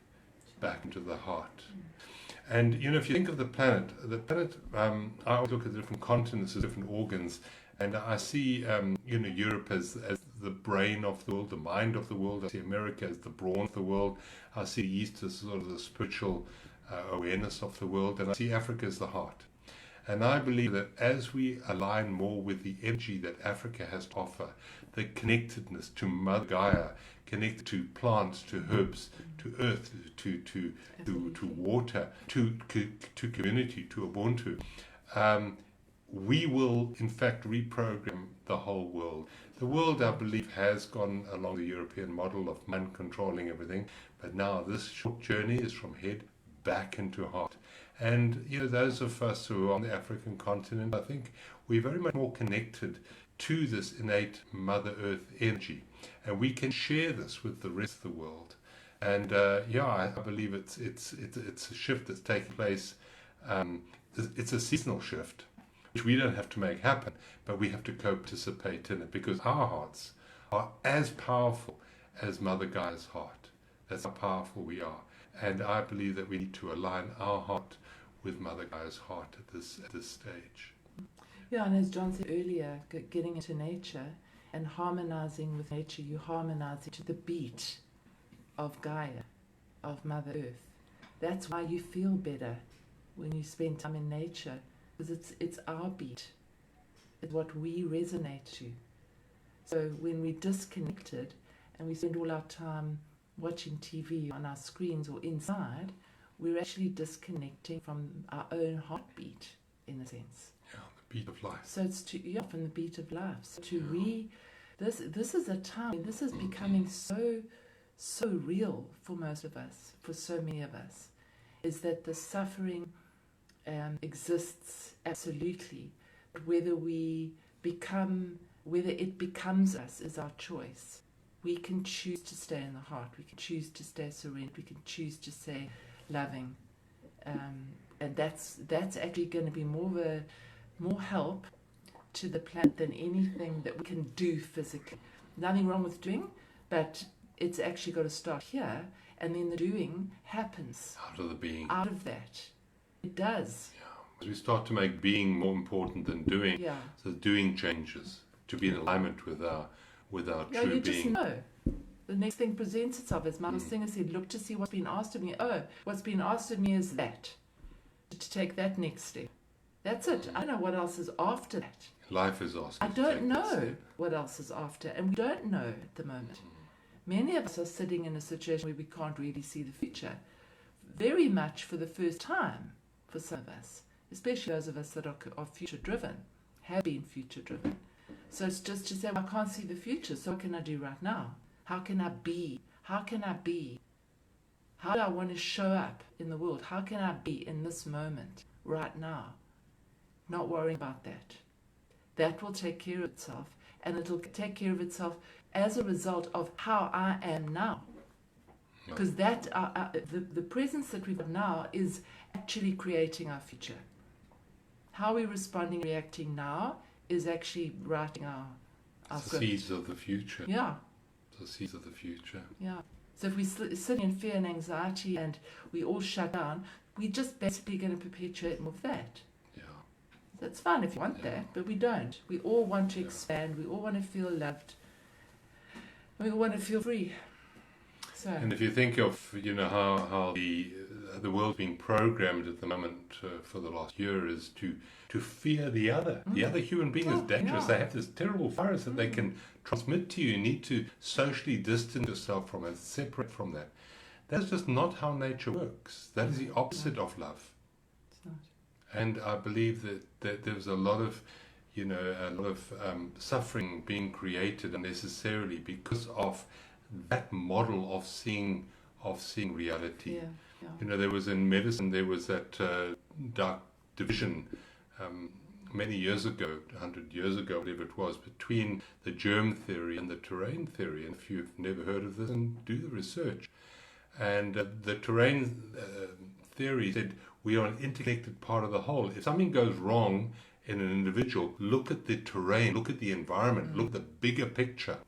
back into the heart. And, if you think of the planet, I always look at the different continents as different organs, and I see, Europe as the brain of the world, the mind of the world. I see America as the brawn of the world. I see the East as sort of the spiritual awareness of the world, and I see Africa as the heart. And I believe that as we align more with the energy that Africa has to offer, the connectedness to Mother Gaia, connected to plants, to herbs, to earth, to water, to community, to Ubuntu, we will in fact reprogram the whole world. The world, I believe, has gone along the European model of mind controlling everything, but now this short journey is from head back into heart. And those of us who are on the African continent, I think we're very much more connected to this innate Mother Earth energy, and we can share this with the rest of the world. And I believe it's a shift that's taking place. It's a seasonal shift, which we don't have to make happen, but we have to co-participate in it, because our hearts are as powerful as Mother Gaia's heart. That's how powerful we are. And I believe that we need to align our heart with Mother Gaia's heart at this stage.
Yeah, and as John said earlier, getting into nature and harmonizing with nature, you harmonizing to the beat of Gaia, of Mother Earth. That's why you feel better when you spend time in nature, because it's our beat. It's what we resonate to. So when we're disconnected and we spend all our time watching TV on our screens or inside, we're actually disconnecting from our own heartbeat, in a sense.
Yeah, the beat of life.
So it's from the beat of life. So this is a time when this is becoming so real for most of us, for so many of us, is that the suffering exists absolutely. But whether it becomes us is our choice. We can choose to stay in the heart. We can choose to stay serene. We can choose to stay loving, and that's actually going to be more help to the planet than anything that we can do physically. Nothing wrong with doing, but it's actually got to start here, and then the doing happens
out of the being.
Out of that, it does.
Yeah,
As we start to make being more important than doing,
Yeah.
so doing changes to be in alignment with our
Yeah,
true
you just
being.
know. The next thing presents itself. As Michael Singer said, look to see what's been asked of me. Oh, what's been asked of me is that. To take that next step. That's it. I don't know what else is after that.
Life is asking.
I
to
don't
take that
know
step.
what else is after, and we don't know at the moment. Many of us are sitting in a situation where we can't really see the future, very much for the first time for some of us, especially those of us that are future-driven, have been future-driven. So it's just to say, well, I can't see the future, so what can I do right now? How can I be? How can I be? How do I want to show up in the world? How can I be in this moment, right now? Not worrying about that. That will take care of itself, and it'll take care of itself as a result of how I am now. Because that the presence that we've got now is actually creating our future. How we're responding, reacting now is actually writing our
The
script.
seeds of the future.
Yeah,
The seeds of the future.
yeah. So if we're sitting in fear and anxiety and we all shut down, we're just basically going to perpetuate more of that.
Yeah.
That's fine if you want
Yeah.
that, but we don't. We all want to
Yeah.
expand. We all want to feel loved. We all want to feel free. So,
And if you think of, how the world's being programmed at the moment for the last year is to fear the other. The other human being is
Oh,
dangerous.
yeah.
They have this terrible virus that they can transmit to you. You need to socially distance yourself from it, separate from that. That's just not how nature works. That is the opposite of love.
it's not.
And I believe that there's a lot of, suffering being created unnecessarily because of that model of seeing reality.
Yeah, yeah.
There was in medicine, there was that dark division many years ago, 100 years ago, whatever it was, between the germ theory and the terrain theory. And if you've never heard of this, then do the research. And the terrain theory said we are an interconnected part of the whole. If something goes wrong in an individual, look at the terrain, look at the environment, look at the bigger picture.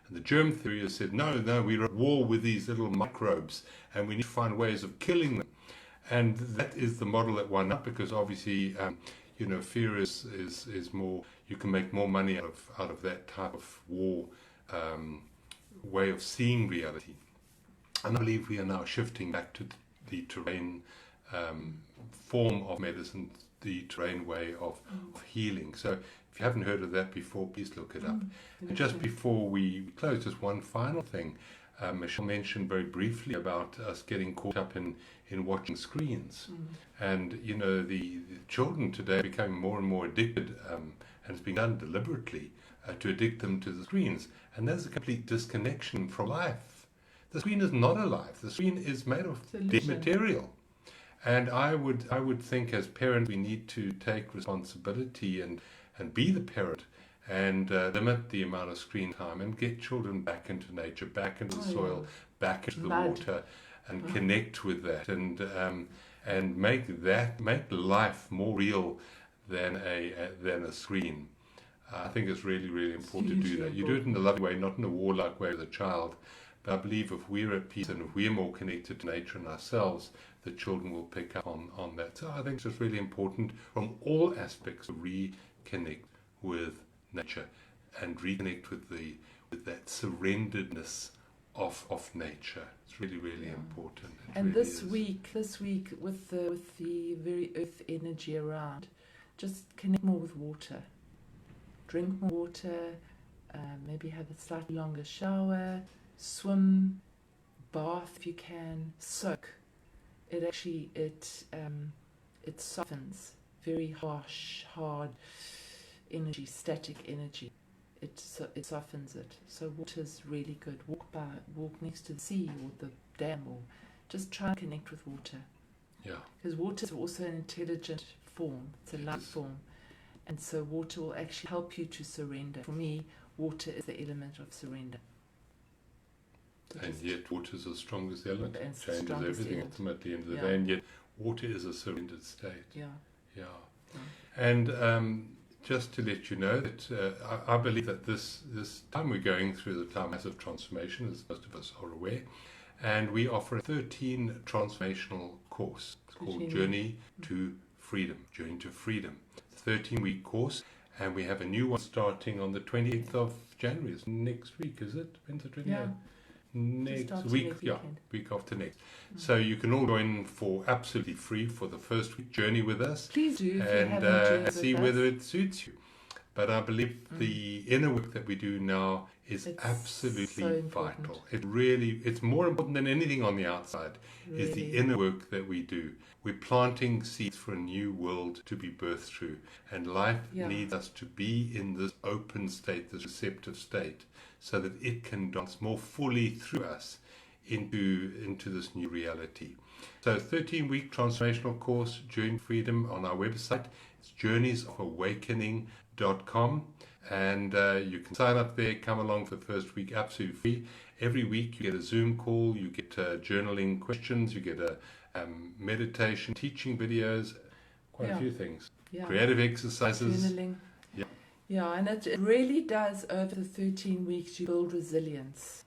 And the germ theory has said, no, we're at war with these little microbes and we need to find ways of killing them. And that is the model that won up because obviously, fear is more, you can make more money out of that type of war way of seeing reality. And I believe we are now shifting back to the terrain form of medicine, the terrain way of healing. So if you haven't heard of that before, please look it up. And just before we close, just one final thing. Michelle mentioned very briefly about us getting caught up in watching screens. And, the children today are becoming more and more addicted, and it's been done deliberately to addict them to the screens. And there's a complete disconnection from life. The screen is not alive. The screen is made of dead material. And I would think as parents we need to take responsibility and be the parent and limit the amount of screen time and get children back into nature, back into the soil, back into the water, and connect with that and make life more real than a screen. I think it's really, really important to do that. You do it in a loving way, not in a warlike way with a child. But I believe if we're at peace and if we're more connected to nature and ourselves, the children will pick up on that. So I think it's just really important from all aspects to reconnect with nature and reconnect with that surrenderedness of nature. It's really, really important. It
And
really
this
is.
week with the very earth energy around, just connect more with water. Drink more water, maybe have a slightly longer shower, swim, bath if you can, soak. It actually it softens very harsh, hard energy, static energy. It softens it. So water's really good. Walk next to the sea or the dam, or just try and connect with water.
Yeah.
Because water is also an intelligent form. It's a life form. And so water will actually help you to surrender. For me, water is the element of surrender. So
And yet water is as strong as the element.
And
It
it's the
changes
strongest
everything
element.
ultimately at the end of the
Yeah.
day. And yet water is a surrendered state.
Yeah.
Yeah. And just to let you know that I believe that this time we're going through the time massive transformation, as most of us are aware, and we offer a 13 transformational course. It's called Journey to freedom, Journey to Freedom. 13-week course, and we have a new one starting on the 28th of January. It's next week, is it? When's the 28th?
Yeah.
Next
after
week,
next
yeah,
weekend.
week after next. So you can all join for absolutely free for the first week journey with us,
Please do if you
and
haven't journeyed
see
with
whether
us.
it suits you. But I believe the inner work that we do now is
It's
absolutely
so important.
vital. It's more important than anything on the outside, is the
Really.
inner work that we do. We're planting seeds for a new world to be birthed through. And life
Yeah.
needs us to be in this open state, this receptive state, so that it can dance more fully through us into this new reality. So 13-week transformational course, Journey to Freedom, on our website. It's journeysofawakening.com, and you can sign up there, come along for the first week absolutely free. Every week you get a Zoom call, you get journaling questions, you get a meditation, teaching videos, quite a
Yeah.
few things.
Yeah.
Creative exercises.
Journaling.
Yeah.
Yeah, and it really does, over the 13 weeks, you build resilience,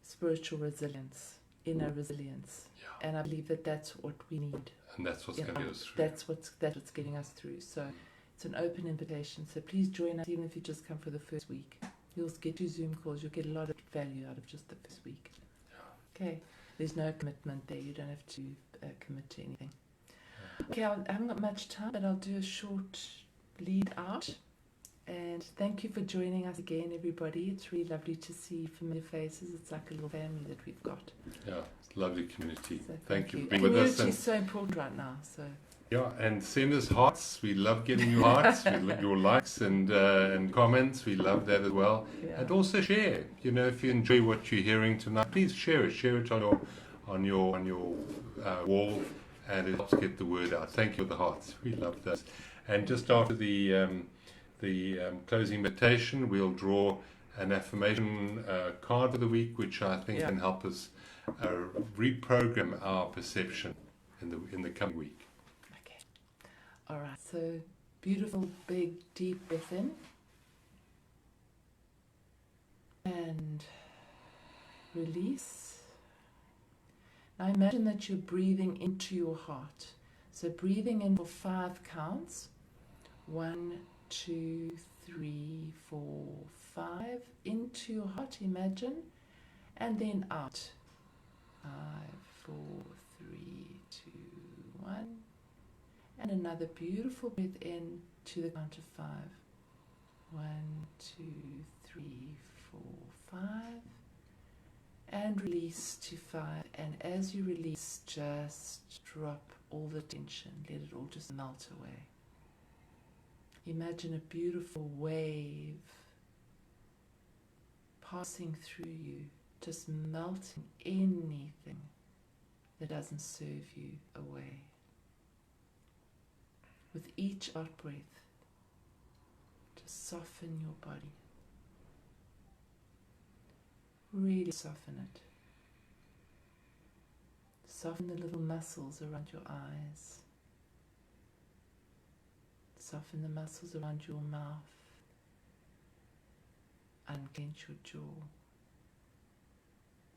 spiritual resilience, inner resilience.
Yeah.
And I believe that that's what we need.
And that's what's going to get us through.
That's what's getting us through. So it's an open invitation. So please join us, even if you just come for the first week. You'll get 2 Zoom calls. You'll get a lot of value out of just the first week.
Yeah.
Okay. There's no commitment there. You don't have to commit to anything. Okay, I haven't got much time, but I'll do a short lead out. And thank you for joining us again, everybody. It's really lovely to see familiar faces. It's like a little family that we've got.
Yeah, it's a lovely community.
So
Thank you
you.
for being with us.
Community is so important right now. So
Yeah, and send us hearts. We love getting your hearts. We love your likes and comments. We love that as well.
yeah,
And also share. You know, if you enjoy what you're hearing tonight, please share it. Share it on your wall, and it helps get the word out. Thank you for the hearts. We love those. And just after the closing meditation, we'll draw an affirmation card for the week, which I think can help us reprogram our perception in the coming week.
okay. All right. So beautiful, big, deep breath in, and release. Now imagine that you're breathing into your heart. So breathing in for 5 counts. 1, 2, 3, 4, 5. Into your heart, imagine. And then out. 5, 4, 3, 2, 1. And another beautiful breath in to the count of 5. 1, 2, 3, 4, 5. And release to 5. And as you release, just drop all the tension. Let it all just melt away. Imagine a beautiful wave passing through you, just melting anything that doesn't serve you away. With each out breath, just soften your body. Really soften it. Soften the little muscles around your eyes. Soften the muscles around your mouth. Unclench your jaw.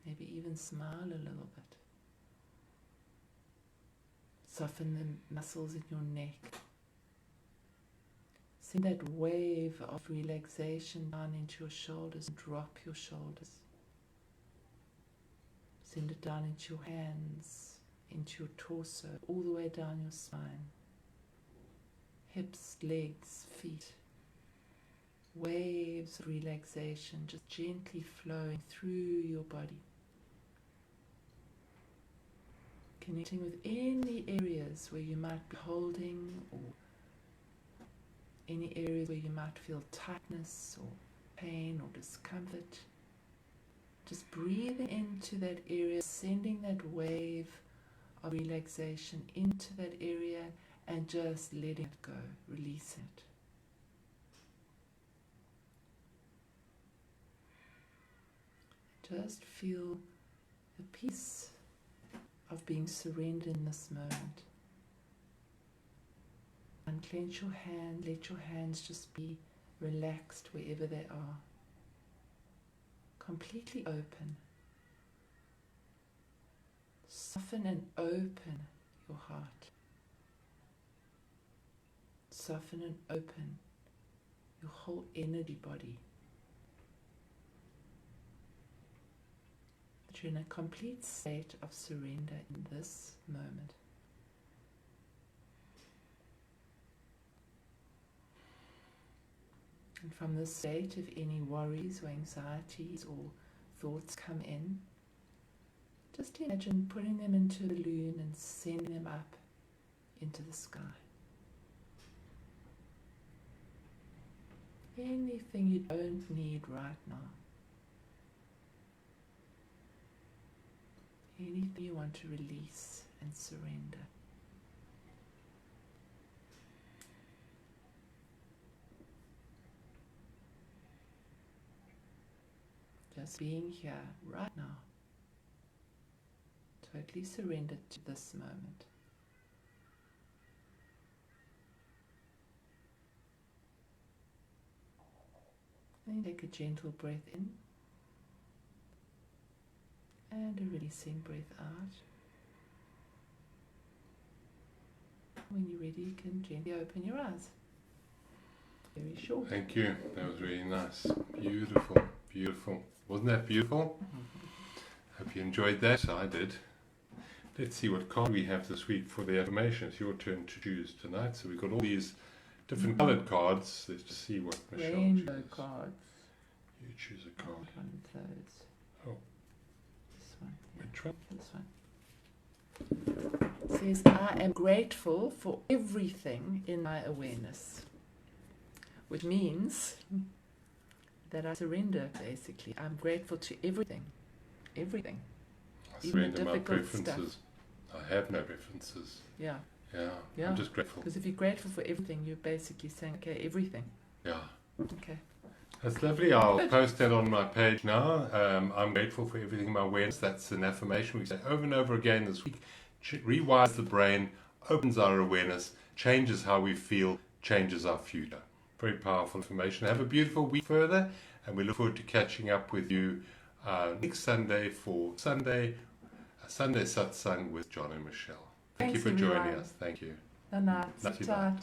Maybe even smile a little bit. Soften the muscles in your neck. Send that wave of relaxation down into your shoulders and drop your shoulders. Send it down into your hands, into your torso, all the way down your spine. Hips, legs, feet. Waves of relaxation just gently flowing through your body. Connecting with any areas where you might be holding, or any areas where you might feel tightness or pain or discomfort. Just breathing into that area, sending that wave of relaxation into that area and just letting it go, releasing it. Just feel the peace of being surrendered in this moment. Unclench your hand, let your hands just be relaxed wherever they are. Completely open. Soften and open your heart. soften and open your whole energy body. That you're in a complete state of surrender in this moment. And from this state, if any worries or anxieties or thoughts come in, just imagine putting them into a balloon and sending them up into the sky. Anything you don't need right now. Anything you want to release and surrender. Just being here right now. Totally surrendered to this moment. And take a gentle breath in and a releasing breath out. When you're ready, you can gently open your eyes. Very short.
Thank you. That was really nice. Beautiful, beautiful. Wasn't that beautiful? Hope you enjoyed that. I did. Let's see what card we have this week for the affirmation. It's your turn to choose tonight. So we've got all these different coloured cards. Let's just see what Michelle
Rainbow
chooses.
cards.
You choose a card.
One of those.
Oh.
This one. Yeah.
Which one?
This one. It says, I am grateful for everything in my awareness. Which means that I surrender, basically. I'm grateful to everything. Everything.
I
Even the
surrender my
difficult
preferences. I have no preferences.
Yeah.
Yeah. I'm just grateful.
Because if you're grateful for everything, you're basically saying, okay, everything.
Yeah.
Okay.
That's lovely. I'll post that on my page now. I'm grateful for everything in my awareness. That's an affirmation we say over and over again this week. Rewires the brain, opens our awareness, changes how we feel, changes our future. Very powerful information. Have a beautiful week further, and we look forward to catching up with you next Sunday for Sunday Satsang with John and Michelle. Thank you
Thanks,
for joining
everyone.
us. Thank you.
Nana,
Nati
sit tight.